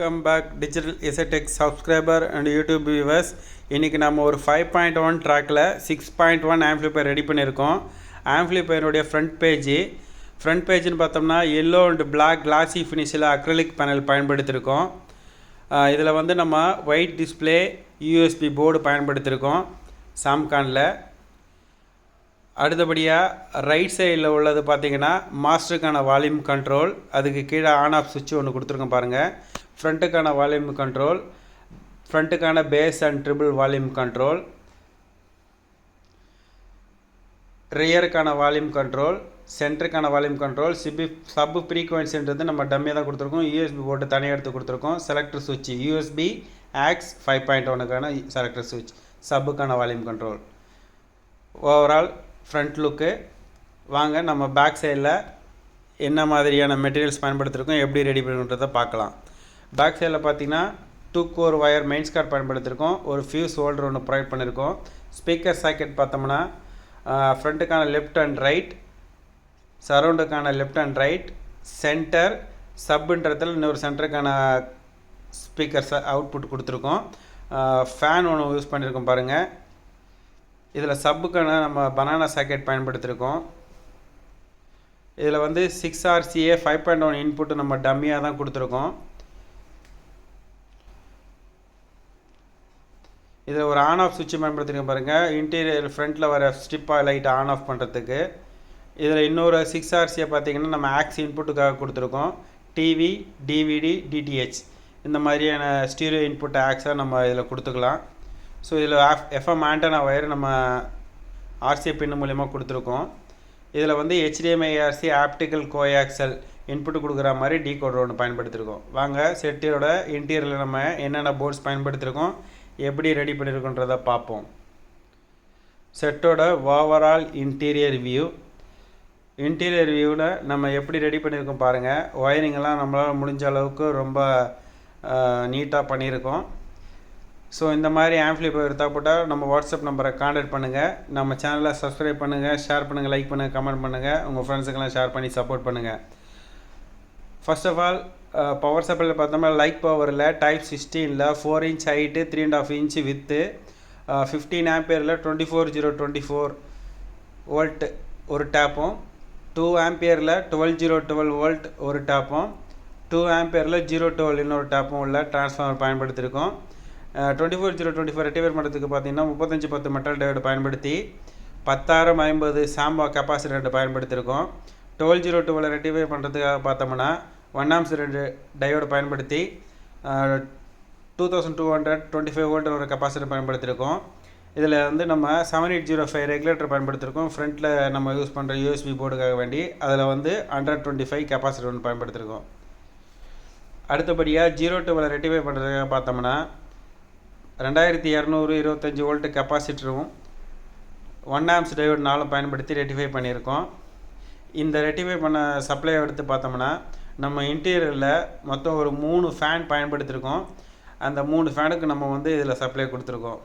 Welcome back digital எசடெக் subscriber and YouTube viewers. இன்றைக்கி நம்ம ஒரு 5.1 ட்ராக்கில் 6.1 ஆம்ப்ளிஃபையர் ரெடி பண்ணியிருக்கோம். ஆம்ப்ளிஃபையருடைய ஃப்ரண்ட் பேஜ்னு பார்த்தோம்னா எல்லோ அண்ட் பிளாக் கிளாசி ஃபினிஷில் அக்ரலிக் பேனல் பயன்படுத்தியிருக்கோம். இதில் வந்து நம்ம ஒயிட் டிஸ்பிளே யூஎஸ்பி போர்டு பயன்படுத்தியிருக்கோம் சாம்கானில். அடுத்தபடியாக ரைட் சைடில் உள்ளது பார்த்திங்கன்னா மாஸ்டருக்கான வால்யூம் கண்ட்ரோல். அதுக்கு கீழே ஆன் ஆஃப் சுவிட்ச் ஒன்று கொடுத்துருக்கோம் பாருங்கள். ஃப்ரண்ட்டுக்கான வால்யூம் கண்ட்ரோல், ஃப்ரண்ட்டுக்கான bass and treble volume control, ரியருக்கான வால்யூம் கண்ட்ரோல், சென்டருக்கான வால்யூம் கண்ட்ரோல். சப் ஃப்ரீக்வன்சின்றது நம்ம டம்மியாக தான் கொடுத்துருக்கோம். யூஎஸ்பி போட்டு தனியாக எடுத்து கொடுத்துருக்கோம். செலக்டர் சுவிட்ச் யூஎஸ்பி ஆக்ஸ் 5.1க்கான செலக்டர் சுவிட்ச், சப்புக்கான volume control. Overall front look. வாங்க நம்ம பேக் சைடில் என்ன மாதிரியான மெட்டீரியல்ஸ் பயன்படுத்தியிருக்கோம், எப்படி ரெடி பண்ணுறதை பார்க்கலாம். பேக் சைடில் பார்த்தீங்கன்னா 2 கோர் ஒயர் மெயின்ஸ் கார்டு பயன்படுத்தியிருக்கோம். ஒரு ஃபியூஸ் ஹோல்டர் ஒன்று ப்ரொவைட் பண்ணியிருக்கோம். ஸ்பீக்கர் சாக்கெட் பார்த்தோம்னா ஃப்ரண்ட்டுக்கான லெஃப்ட் அண்ட் ரைட், சரௌண்டுக்கான லெஃப்ட் அண்ட் ரைட், சென்டர், சப்புன்றதில் இன்னொரு சென்டருக்கான ஸ்பீக்கர்ஸ் அவுட்புட் கொடுத்துருக்கோம். ஃபேன் ஒன்று யூஸ் பண்ணியிருக்கோம் பாருங்கள். இதில் சப்புக்கான நம்ம பனானா சாக்கெட் பயன்படுத்தியிருக்கோம். இதில் வந்து 6RCA 5.1 இன்புட்டு நம்ம டம்மியாக தான் கொடுத்துருக்கோம். இதில் ஒரு ஆன் ஆஃப் சுவிட்ச் பயன்படுத்திருக்கோம் பாருங்கள். இன்டீரியர் ஃப்ரண்ட்டில் வர ஸ்ட்ரிப்பாக லைட்டை ஆன் ஆஃப் பண்ணுறதுக்கு. இதில் இன்னொரு 6RCA பார்த்திங்கன்னா நம்ம ஆக்ஸ் இன்புட்டுக்காக கொடுத்துருக்கோம். டிவி, டிவிடி, டிடிஹெச் இந்த மாதிரியான ஸ்டீரியோ இன்புட் ஆக்ஸாக நம்ம இதில் கொடுத்துக்கலாம். ஸோ இதில் எஃப்எம் ஆண்டனா ஒயர் நம்ம ஆர்சிஏ பின் மூலிமா கொடுத்துருக்கோம். இதில் வந்து HDMI RC optical coaxial input கொடுக்குற மாதிரி டீகோடர் ஒன்று பயன்படுத்தியிருக்கோம். வாங்க செட்டோட இன்டீரியரில் நம்ம என்னென்ன போர்ட்ஸ் பயன்படுத்தியிருக்கோம், எப்படி ரெடி பண்ணியிருக்கோன்றதை பார்ப்போம். செட்டோட ஓவரால் இன்டீரியர் வியூவில் நம்ம எப்படி ரெடி பண்ணியிருக்கோம் பாருங்கள். ஒயரிங்கெல்லாம் நம்மளால் முடிஞ்ச அளவுக்கு ரொம்ப நீட்டாக பண்ணியிருக்கோம். ஸோ இந்த மாதிரி ஆம்ப்ளிஃபையர் தேவைப்பட்டால் நம்ம வாட்ஸ்அப் நம்பரை கான்டாக்ட் பண்ணுங்கள். நம்ம சேனலை சப்ஸ்கிரைப் பண்ணுங்கள், ஷேர் பண்ணுங்கள், லைக் பண்ணுங்கள், கமெண்ட் பண்ணுங்கள். உங்கள் ஃப்ரெண்ட்ஸுக்கெல்லாம் ஷேர் பண்ணி சப்போர்ட் பண்ணுங்கள். ஃபர்ஸ்ட் ஆஃப் ஆல் பவர் சப்ளையில் பார்த்தோம்னா லைட் பவரில் type 16ல் 4 inch height, 3.5 inch with, 15 ஆம்பியரில் 24/024 volt ஒரு டேப்பும், 2 ஆம்பியரில் 12/012 வோல்ட் ஒரு டேப்பும், 2 ஆம்பியரில் 012 இன்னொரு டேப்பும் உள்ள டிரான்ஸ்ஃபார்மர் பயன்படுத்தியிருக்கோம். 24/024 ரெக்டிஃபைர் பண்ணுறதுக்கு பார்த்தீங்கன்னா 3510 மெட்டல் டயோடு பயன்படுத்தி 10050 சாம்பா கெப்பாசிட்டர் பயன்படுத்தியிருக்கோம். 12/012 ரெக்டிஃபை பண்ணுறதுக்காக பார்த்தோம்னா 1 ஆம்ஸ் டயோடு பயன்படுத்தி 2225 வோல்ட் ஒரு கெப்பாசிட்டர் பயன்படுத்தியிருக்கோம். இதில் வந்து நம்ம 7805 ரெகுலேட்டர் பயன்படுத்தியிருக்கோம். ஃப்ரண்ட்டில் நம்ம யூஸ் பண்ணுற யூஎஸ்பி போர்டுக்காக வேண்டி அதில் வந்து 125 கெப்பாசிட்டர் ஒன்று பயன்படுத்தியிருக்கோம். அடுத்தபடியாக 012 ரெக்டிஃபை பண்ணுறதுக்காக பார்த்தோம்னா 2225 வோல்ட் கெப்பாசிட்டரும் 1 ஆம்ஸ் டயோடு 4 பயன்படுத்தி ரெக்டிஃபை பண்ணியிருக்கோம். இந்த ரெக்டிஃபை பண்ண சப்ளை எடுத்து பார்த்தோம்னா நம்ம இன்டீரியரில் மொத்தம் ஒரு 3 ஃபேன் பயன்படுத்தியிருக்கோம். அந்த 3 ஃபேனுக்கு நம்ம வந்து இதில் சப்ளை கொடுத்துருக்கோம்.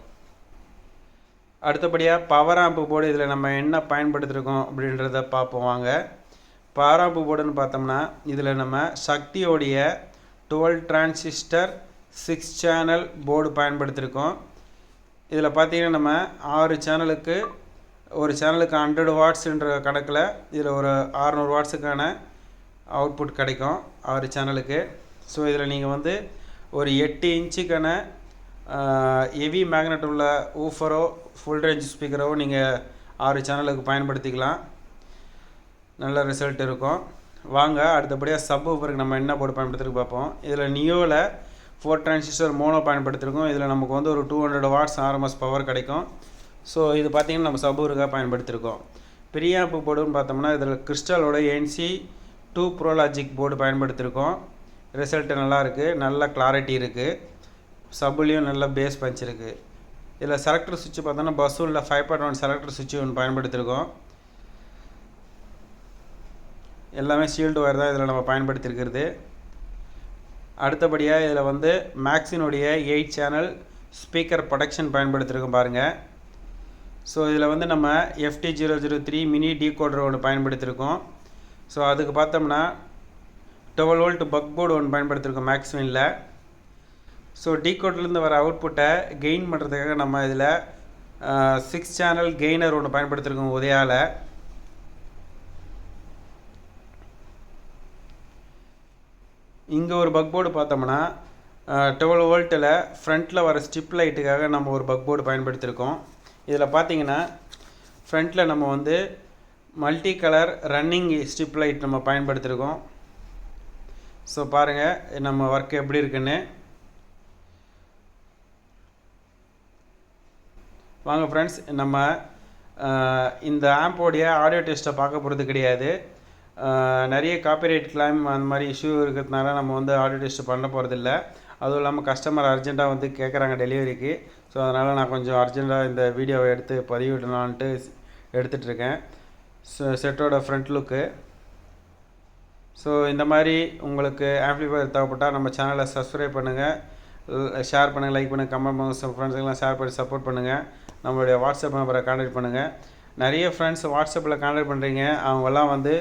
அடுத்தபடியாக பவர் ஆம்பு போர்டு இதில் நம்ம என்ன பயன்படுத்தியிருக்கோம் அப்படின்றத பார்ப்போம் வாங்க. பவர் ஆம்பு போர்டுன்னு பார்த்தோம்னா இதில் நம்ம சக்தியோடைய 12 டிரான்சிஸ்டர் 6 சேனல் போர்டு பயன்படுத்தியிருக்கோம். இதில் பார்த்தீங்கன்னா நம்ம 6 சேனலுக்கு, ஒரு சேனலுக்கு 100 வாட்ஸுன்ற கணக்கில் இதில் ஒரு 600 வாட்ஸுக்கான அவுட்புட் கிடைக்கும் 6 சேனலுக்கு. ஸோ இதில் நீங்கள் வந்து ஒரு 8 இன்ச்சுக்கான ஹெவி மேக்னெட் உள்ள ஊஃபரோ ஃபுல் ரேஞ்ச் ஸ்பீக்கரோ நீங்கள் 6 சேனலுக்கு பயன்படுத்திக்கலாம். நல்ல ரிசல்ட் இருக்கும். வாங்க அடுத்தபடியாக சப் ஊஃபருக்கு நம்ம என்ன போர்டு பயன்படுத்திருக்கு பார்ப்போம். இதில் நியோவில் 4 டிரான்சிஸ்டர் மோனோ பயன்படுத்தியிருக்கோம். இதில் நமக்கு வந்து ஒரு 200 வாட்ஸ் ஆர்எம்எஸ் பவர் கிடைக்கும். ஸோ இது பார்த்திங்கன்னா நம்ம சப்வூஃபருக்காக பயன்படுத்தியிருக்கோம். ப்ரீஆம்ப் போர்டுன்னு பார்த்தோம்னா இதில் கிறிஸ்டலோட NC2 ப்ரோலாஜிக் போர்டு பயன்படுத்தியிருக்கோம். ரிசல்ட்டு நல்லாயிருக்கு, நல்ல கிளாரிட்டி இருக்குது. சப்புலேயும் நல்ல பேஸ் பஞ்ச் இருக்குது. இதில் செலக்டர் சுவிட்ச் பார்த்தோன்னா பஸ்ஸுள்ள 5.1 செலக்டர் சுவிட்ச் ஒன்று பயன்படுத்தியிருக்கோம். எல்லாமே ஷீல்டு ஒயர் தான் இதில் நம்ம பயன்படுத்தியிருக்கிறது. அடுத்தபடியாக இதில் வந்து மேக்ஸினுடைய 8 சேனல் ஸ்பீக்கர் ப்ரொடக்ஷன் பயன்படுத்தியிருக்கோம் பாருங்கள். ஸோ இதில் வந்து நம்ம FT003 மினி டீகோடர் ஒன்று பயன்படுத்தியிருக்கோம். ஸோ அதுக்கு பார்த்தோம்னா 12 வோல்ட் பக் போர்டு ஒன்று பயன்படுத்தியிருக்கோம் மேக்ஸ்வினில். ஸோ டீகோட்லேருந்து வர அவுட்புட்டை கெயின் பண்ணுறதுக்காக நம்ம இதில் 6 சேனல் கெய்னர் ஒன்று பயன்படுத்தியிருக்கோம் உதயாவில். இங்கே ஒரு பக் போர்டு பார்த்தோம்னா 12 வோல்ட்டில் ஃப்ரண்ட்டில் வர ஸ்ட்ரிப் லைட்டுக்காக நம்ம ஒரு பக் போர்டு பயன்படுத்தியிருக்கோம். இதில் பார்த்தீங்கன்னா ஃப்ரண்ட்டில் நம்ம வந்து multi colour running strip light நம்ம பயன்படுத்தியிருக்கோம். ஸோ பாருங்கள் நம்ம ஒர்க் எப்படி இருக்குன்னு. வாங்க ஃப்ரெண்ட்ஸ், நம்ம இந்த ஆம்போடைய ஆடியோ டெஸ்ட்டை பார்க்க போகிறது கிடையாது. நிறைய காப்பிரைட் கிளைம் அந்த மாதிரி இஷ்யூ இருக்கிறதுனால நம்ம வந்து ஆடியோ டெஸ்ட் பண்ண போகிறதில்ல. அதுவும் இல்லாமல் கஸ்டமர் அர்ஜெண்ட்டாக வந்து கேட்குறாங்க டெலிவரிக்கு. ஸோ அதனால் நான் கொஞ்சம் அர்ஜெண்ட்டாக இந்த வீடியோவை எடுத்து பதிவிடலான்ட்டு எடுத்துகிட்ருக்கேன். செட்டோட ஃப்ரண்ட் லுக்கு. ஸோ இந்த மாதிரி உங்களுக்கு ஆம்ப்ளிஃபையர் தேவைப்பட்டால் நம்ம சேனலை சப்ஸ்கிரைப் பண்ணுங்கள், ஷேர் பண்ணுங்கள், லைக் பண்ணுங்கள், கமெண்ட் பண்ணுங்கள், ஃப்ரெண்ட்ஸுக்கெல்லாம் ஷேர் பண்ணி சப்போர்ட் பண்ணுங்கள். நம்மளுடைய வாட்ஸ்அப் நம்பரை கான்டாக்ட் பண்ணுங்கள். நிறைய ஃப்ரெண்ட்ஸ் வாட்ஸ்அப்பில் கான்டாக்ட் பண்ணுறீங்க, அவங்கெல்லாம் வந்து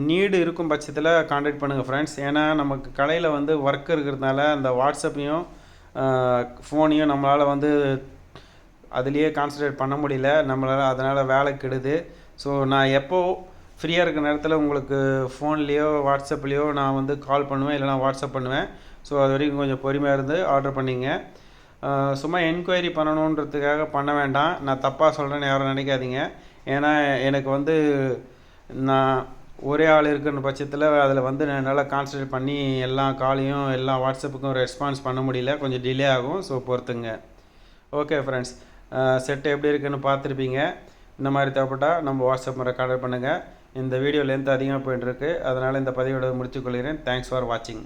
நீடு இருக்கும் பட்சத்தில் கான்டாக்ட் பண்ணுங்கள் ஃப்ரெண்ட்ஸ். ஏன்னா நமக்கு கடையில் வந்து ஒர்க் இருக்கிறதுனால அந்த வாட்ஸ்அப்பையும் ஃபோனையும் நம்மளால் வந்து அதுலேயே கான்சன்ட்ரேட் பண்ண முடியல நம்மளால், அதனால் வேலை கெடுது. ஸோ நான் எப்போது ஃப்ரீயாக இருக்கிற நேரத்தில் உங்களுக்கு ஃபோன்லேயோ வாட்ஸ்அப்லேயோ நான் வந்து கால் பண்ணுவேன், இல்லைனா வாட்ஸ்அப் பண்ணுவேன். ஸோ அது வரைக்கும் கொஞ்சம் பொறுமையாக இருந்து ஆர்டர் பண்ணிங்க. சும்மா என்கொயரி பண்ணணுன்றதுக்காக பண்ண வேண்டாம், நான் தப்பாக சொல்கிறேன்னு யாரும் நினைக்காதீங்க. ஏன்னா எனக்கு வந்து நான் ஒரே ஆள் இருக்கிற பட்சத்தில் அதில் வந்து என்னால் கான்சன்ட்ரேட் பண்ணி எல்லா காலையும் எல்லா வாட்ஸ்அப்புக்கும் ரெஸ்பான்ஸ் பண்ண முடியல, கொஞ்சம் டிலே ஆகும். ஸோ பொறுத்துங்க. ஓகே ஃப்ரெண்ட்ஸ், செட்டு எப்படி இருக்குன்னு பார்த்துருப்பீங்க. இந்த மாதிரி தேவைப்பட்டால் நம்ம வாட்ஸ்அப் முறை கான்டாக்ட் பண்ணுங்கள். இந்த வீடியோ லென்த் அதிகமாக போயிட்டுருக்கு, அதனால் இந்த பதிவோட முடித்துக்கொள்கிறேன். தேங்க்ஸ் ஃபார் வாட்சிங்.